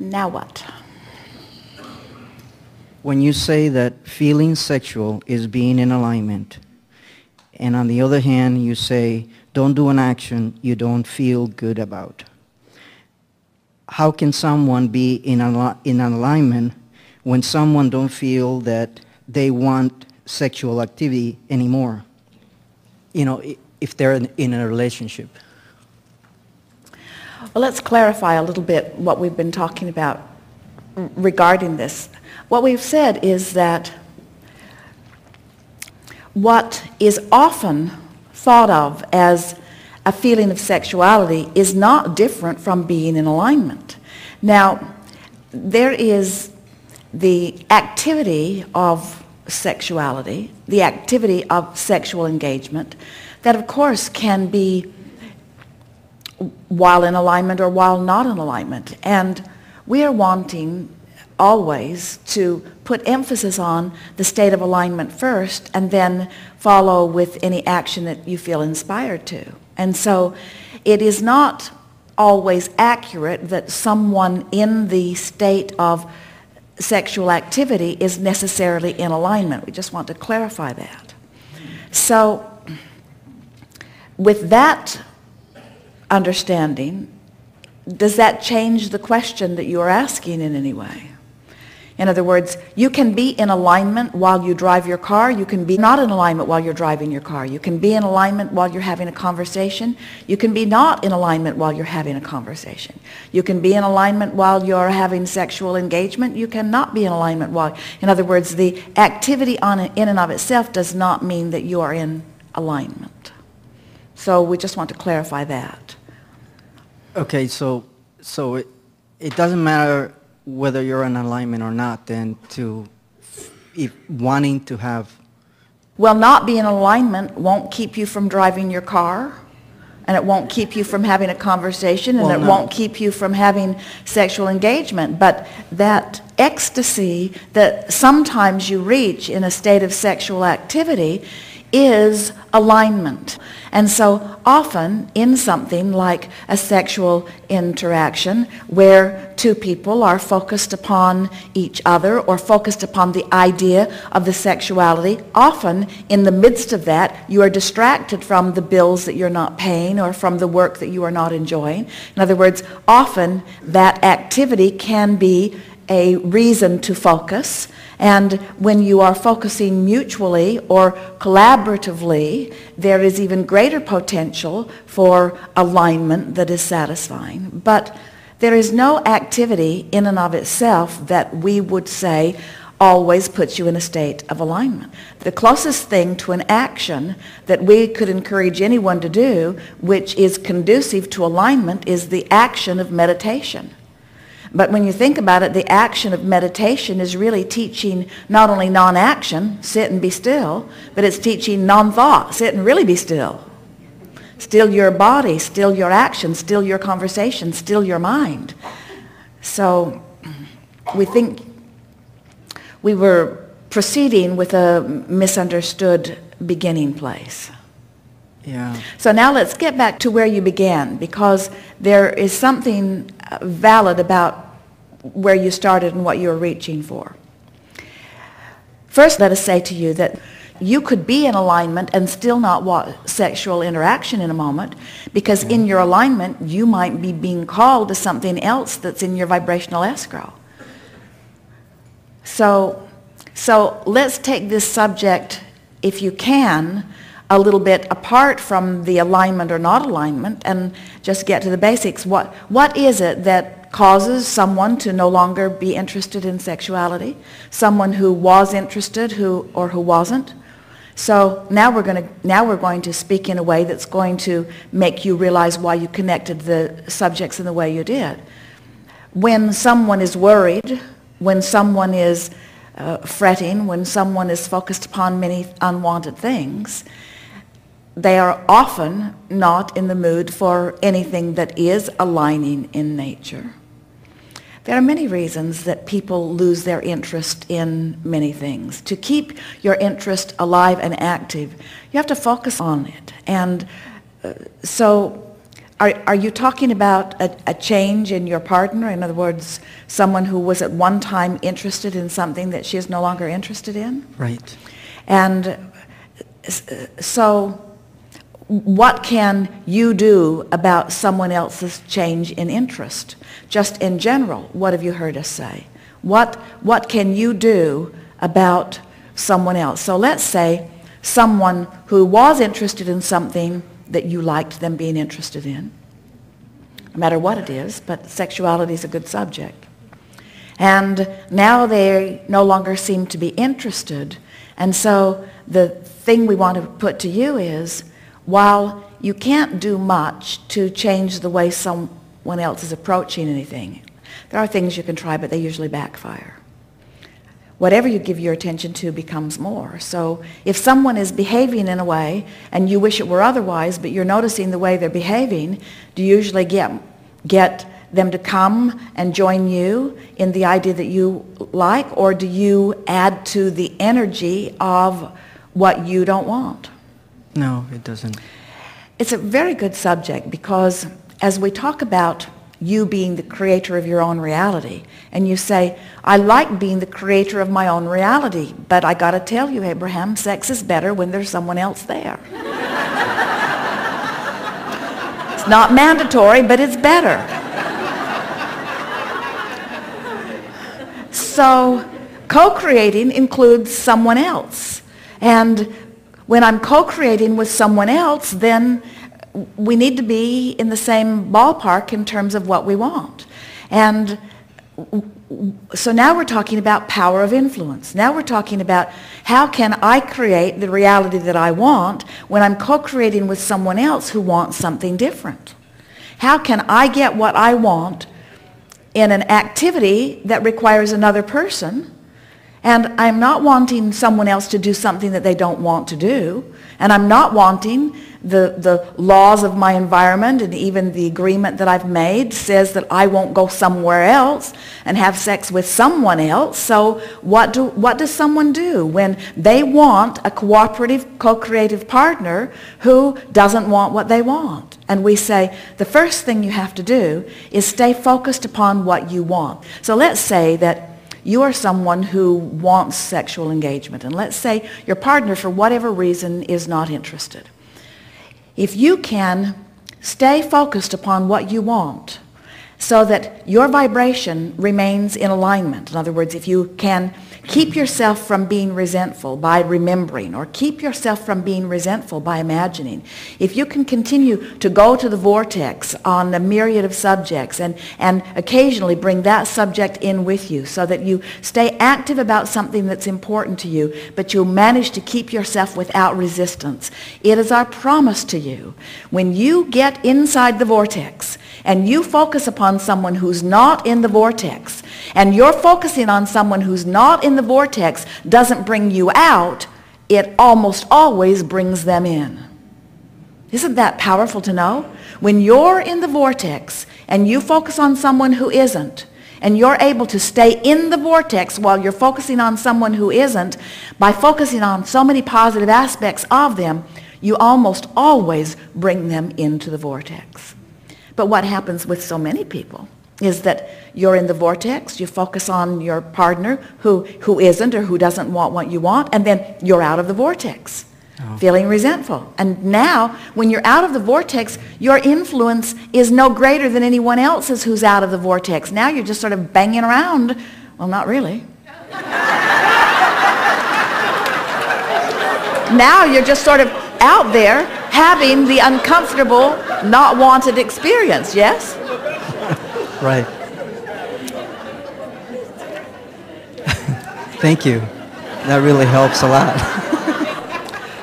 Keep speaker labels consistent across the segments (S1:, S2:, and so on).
S1: Now what?
S2: When you say that feeling sexual is being in alignment, and on the other hand, you say don't do an action you don't feel good about, how can someone be in alignment when someone don't feel that they want sexual activity anymore? You know, if they're in a relationship.
S1: Well, let's clarify a little bit what we've been talking about regarding this. What we've said is that what is often thought of as a feeling of sexuality is not different from being in alignment. Now, there is the activity of sexuality, the activity of sexual engagement, that of course can be while in alignment or while not in alignment. And we are wanting always to put emphasis on the state of alignment first and then follow with any action that you feel inspired to. And so it is not always accurate that someone in the state of sexual activity is necessarily in alignment. We just want to clarify that. So with that understanding, does that change the question that you are asking in any way? In other words, you can be in alignment while you drive your car. You can be not in alignment while you're driving your car. You can be in alignment while you're having a conversation. You can be not in alignment while you're having a conversation. You can be in alignment while you're having sexual engagement. You cannot be in alignment while... In other words, the activity in and of itself does not mean that you are in alignment. So we just want to clarify that.
S2: Okay, so it doesn't matter whether you're in alignment or not, then if wanting to have...
S1: Well, not being in alignment won't keep you from driving your car, and it won't keep you from having a conversation, and won't keep you from having sexual engagement. But that ecstasy that sometimes you reach in a state of sexual activity is alignment. And so often in something like a sexual interaction where two people are focused upon each other or focused upon the idea of the sexuality, often in the midst of that you are distracted from the bills that you're not paying or from the work that you are not enjoying. In other words, often that activity can be a reason to focus. And when you are focusing mutually or collaboratively, there is even greater potential for alignment that is satisfying. But there is no activity in and of itself that we would say always puts you in a state of alignment. The closest thing to an action that we could encourage anyone to do, which is conducive to alignment, is the action of meditation. But when you think about it, the action of meditation is really teaching not only non-action, sit and be still, but it's teaching non-thought, sit and really be still. Still your body, still your action, still your conversation, still your mind. So we think we were proceeding with a misunderstood beginning place.
S2: Yeah.
S1: So now let's get back to where you began, because there is something valid about where you started and what you're reaching for. First, let us say to you that you could be in alignment and still not want sexual interaction in a moment, because in your alignment you might be being called to something else that's in your vibrational escrow. So let's take this subject, if you can, a little bit apart from the alignment or not alignment, and just get to the basics. What is it that causes someone to no longer be interested in sexuality? Someone who was interested or who wasn't? So now we're going to speak in a way that's going to make you realize why you connected the subjects in the way you did. When someone is worried, when someone is fretting, when someone is focused upon many unwanted things, they are often not in the mood for anything that is aligning in nature. There are many reasons that people lose their interest in many things. To keep your interest alive and active, you have to focus on it. And so Are you talking about a change in your partner? In other words, someone who was at one time interested in something that she is no longer interested in?
S2: Right.
S1: And so what can you do about someone else's change in interest? Just in general, what have you heard us say? What can you do about someone else? So let's say someone who was interested in something that you liked them being interested in, no matter what it is, but sexuality is a good subject. And now they no longer seem to be interested. And so the thing we want to put to you is, while you can't do much to change the way someone else is approaching anything, there are things you can try, but they usually backfire. Whatever you give your attention to becomes more. So if someone is behaving in a way and you wish it were otherwise, but you're noticing the way they're behaving, do you usually get them to come and join you in the idea that you like, or do you add to the energy of what you don't want?
S2: No, it doesn't.
S1: It's a very good subject, because as we talk about you being the creator of your own reality, and you say, I like being the creator of my own reality, but I got to tell you, Abraham, sex is better when there's someone else there. It's not mandatory, but it's better. So co-creating includes someone else. And when I'm co-creating with someone else, then we need to be in the same ballpark in terms of what we want. And so now we're talking about power of influence. Now we're talking about how can I create the reality that I want when I'm co-creating with someone else who wants something different? How can I get what I want in an activity that requires another person, and I'm not wanting someone else to do something that they don't want to do, and I'm not wanting the laws of my environment, and even the agreement that I've made says that I won't go somewhere else and have sex with someone else. So what does someone do when they want a cooperative, co-creative partner who doesn't want what they want? And we say, the first thing you have to do is stay focused upon what you want. So let's say that you are someone who wants sexual engagement, and let's say your partner, for whatever reason, is not interested. If you can stay focused upon what you want so that your vibration remains in alignment, in other words, if you can keep yourself from being resentful by remembering, or keep yourself from being resentful by imagining, if you can continue to go to the vortex on a myriad of subjects and occasionally bring that subject in with you so that you stay active about something that's important to you, but you manage to keep yourself without resistance, it is our promise to you, when you get inside the vortex and you focus upon someone who's not in the vortex, and you're focusing on someone who's not in the vortex doesn't bring you out, it almost always brings them in. Isn't that powerful to know? When you're in the vortex and you focus on someone who isn't, and you're able to stay in the vortex while you're focusing on someone who isn't, by focusing on so many positive aspects of them, you almost always bring them into the vortex. But what happens with so many people is that you're in the vortex, you focus on your partner who isn't or who doesn't want what you want, and then you're out of the vortex, feeling resentful. And now, when you're out of the vortex, your influence is no greater than anyone else's who's out of the vortex. Now you're just sort of banging around. Well, not really. Now you're just sort of out there having the uncomfortable, not wanted experience, yes?
S2: Right. Thank you. That really helps a lot.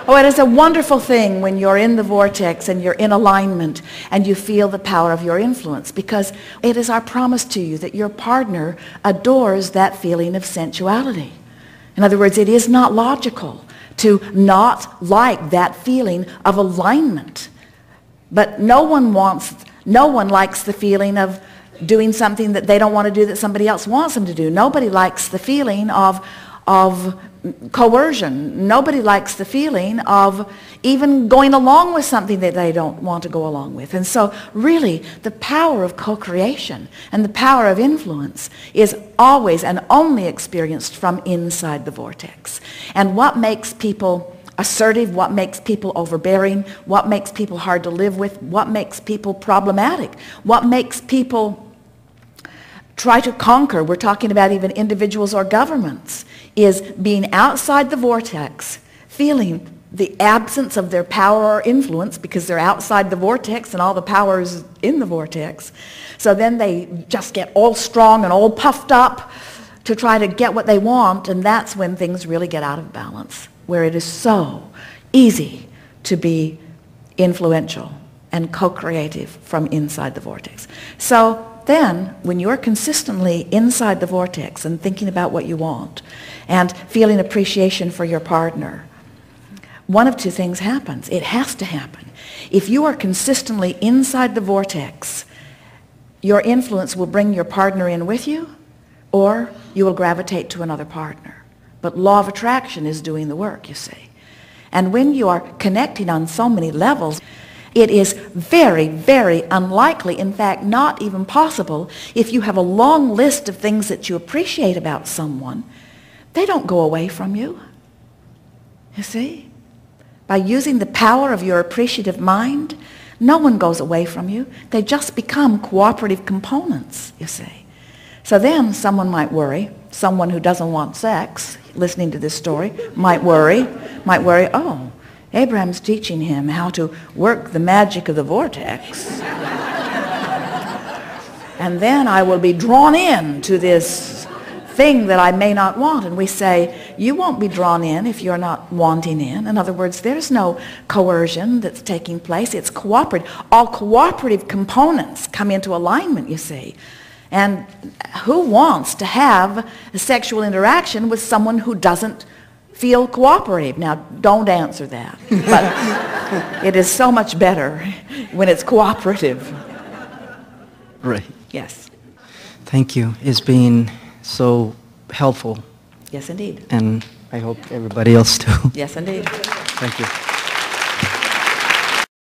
S1: Oh, it is a wonderful thing when you're in the vortex and you're in alignment and you feel the power of your influence, because it is our promise to you that your partner adores that feeling of sensuality. In other words, it is not logical to not like that feeling of alignment. But no one likes the feeling of doing something that they don't want to do that somebody else wants them to do. Nobody likes the feeling of of coercion. Nobody likes the feeling of even going along with something that they don't want to go along with. And so really the power of co-creation and the power of influence is always and only experienced from inside the vortex. And what makes people assertive, what makes people overbearing, what makes people hard to live with, what makes people problematic, what makes people try to conquer, we're talking about even individuals or governments, is being outside the vortex, feeling the absence of their power or influence because they're outside the vortex and all the power is in the vortex. So then they just get all strong and all puffed up to try to get what they want, and that's when things really get out of balance, where it is so easy to be influential and co-creative from inside the vortex. So then, when you're consistently inside the vortex and thinking about what you want and feeling appreciation for your partner, one of two things happens. It has to happen. If you are consistently inside the vortex, your influence will bring your partner in with you, or you will gravitate to another partner. But law of attraction is doing the work, you see. And when you are connecting on so many levels, it is very, very unlikely, in fact, not even possible, if you have a long list of things that you appreciate about someone, they don't go away from you. You see? By using the power of your appreciative mind, no one goes away from you. They just become cooperative components, you see. So then someone might worry, someone who doesn't want sex, listening to this story, might worry, oh, Abraham's teaching him how to work the magic of the vortex. And then I will be drawn in to this thing that I may not want. And we say, you won't be drawn in if you're not wanting in. In other words, there's no coercion that's taking place. It's cooperative. All cooperative components come into alignment, you see. And who wants to have a sexual interaction with someone who doesn't feel cooperative? Now, don't answer that. But it is so much better when it's cooperative.
S2: Right.
S1: Yes.
S2: Thank you. It's been so helpful.
S1: Yes, indeed.
S2: And I hope everybody else too.
S1: Yes, indeed.
S2: Thank you.